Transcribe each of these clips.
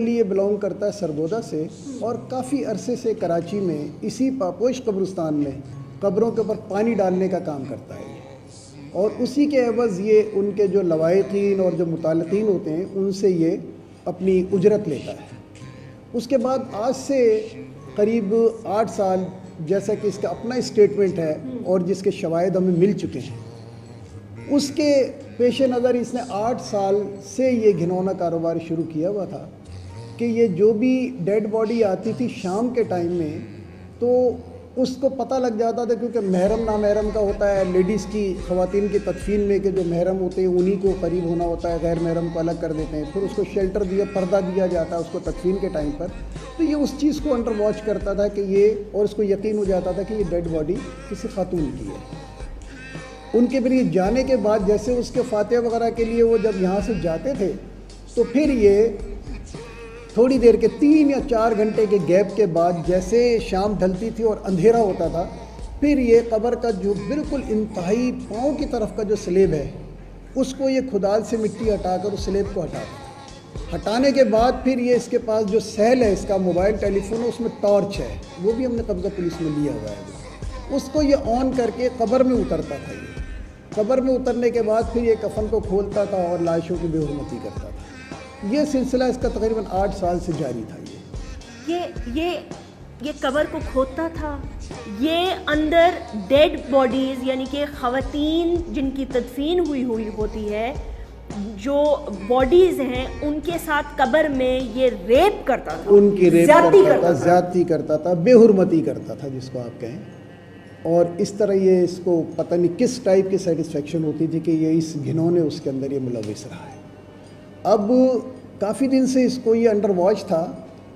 یہ بلونگ کرتا ہے سرگودا سے اور کافی عرصے سے کراچی میں اسی پاپوش قبرستان میں قبروں کے اوپر پانی ڈالنے کا کام کرتا ہے اور اسی کے عوض یہ ان کے جو لوائقین اور جو متعلقین ہوتے ہیں ان سے یہ اپنی اجرت لیتا ہے۔ اس کے بعد آج سے قریب 8 سال جیسا کہ اس کا اپنا اسٹیٹمنٹ ہے اور جس کے شواہد ہمیں مل چکے ہیں، اس کے پیش نظر اس نے 8 سال سے یہ گھنونا کاروبار شروع کیا ہوا تھا کہ یہ جو بھی ڈیڈ باڈی آتی تھی شام کے ٹائم میں تو اس کو پتہ لگ جاتا تھا، کیونکہ محرم نامحرم کا ہوتا ہے لیڈیز کی، خواتین کی تدفین میں کہ جو محرم ہوتے ہیں انہی کو قریب ہونا ہوتا ہے، غیر محرم کو الگ کر دیتے ہیں، پھر اس کو شیلٹر دیا، پردہ دیا جاتا ہے اس کو تدفین کے ٹائم پر۔ تو یہ اس چیز کو انڈر واچ کرتا تھا کہ یہ، اور اس کو یقین ہو جاتا تھا کہ یہ ڈیڈ باڈی کسی خاتون کی ہے۔ ان کے پھر یہ جانے کے بعد جیسے اس کے فاتحہ وغیرہ کے لیے وہ جب یہاں سے جاتے تھے تو پھر یہ تھوڑی دیر کے 3 یا 4 گھنٹے کے گیپ کے بعد جیسے شام ڈھلتی تھی اور اندھیرا ہوتا تھا، پھر یہ قبر کا جو بالکل انتہائی پاؤں کی طرف کا جو سلیب ہے اس کو یہ کھدال سے مٹی ہٹا کر اس سلیب کو ہٹانے کے بعد پھر یہ اس کے پاس جو سیل ہے اس کا موبائل ٹیلی فون ہے، اس میں ٹارچ ہے، وہ بھی ہم نے قبضہ پولیس میں لیا ہوا ہے، اس کو یہ آن کر کے قبر میں اترتا تھا۔ یہ قبر میں اترنے کے بعد پھر یہ کفن کو کھولتا تھا اور لاشوں کی بے حرمتی کرتا تھا۔ یہ سلسلہ اس کا تقریباً 8 سال سے جاری تھا۔ یہ قبر کو کھودتا تھا، یہ اندر ڈیڈ باڈیز یعنی کہ خواتین جن کی تدفین ہوئی ہوتی ہے، جو باڈیز ہیں ان کے ساتھ قبر میں یہ ریپ کرتا تھا، ان کی ریپ زیادتی کرتا تھا، بے حرمتی کرتا تھا جس کو آپ کہیں، اور اس طرح یہ اس کو پتہ نہیں کس ٹائپ کی سیٹسفیکشن ہوتی تھی کہ یہ اس گھنونے اس کے اندر یہ ملوث رہا ہے۔ اب کافی دن سے اس کو یہ انڈر واچ تھا،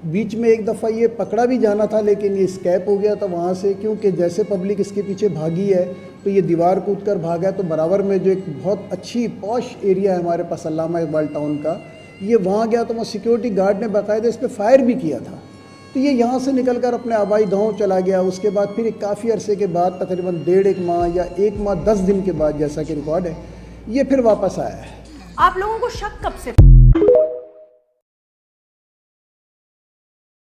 بیچ میں ایک دفعہ یہ پکڑا بھی جانا تھا لیکن یہ اسکیپ ہو گیا تھا وہاں سے، کیونکہ جیسے پبلک اس کے پیچھے بھاگی ہے تو یہ دیوار کود کر بھاگا ہے۔ تو برابر میں جو ایک بہت اچھی پوش ایریا ہے ہمارے پاس علامہ اقبال ٹاؤن کا، یہ وہاں گیا تو وہ سیکیورٹی گارڈ نے باقاعدہ اس پہ فائر بھی کیا تھا، تو یہ یہاں سے نکل کر اپنے آبائی گاؤں چلا گیا۔ اس کے بعد پھر ایک کافی عرصے کے بعد تقریباً 1.5 ماہ یا 1 ماہ 10 دن کے بعد جیسا کہ ریکارڈ ہے، یہ پھر واپس آیا ہے۔ آپ لوگوں کو شک کب سے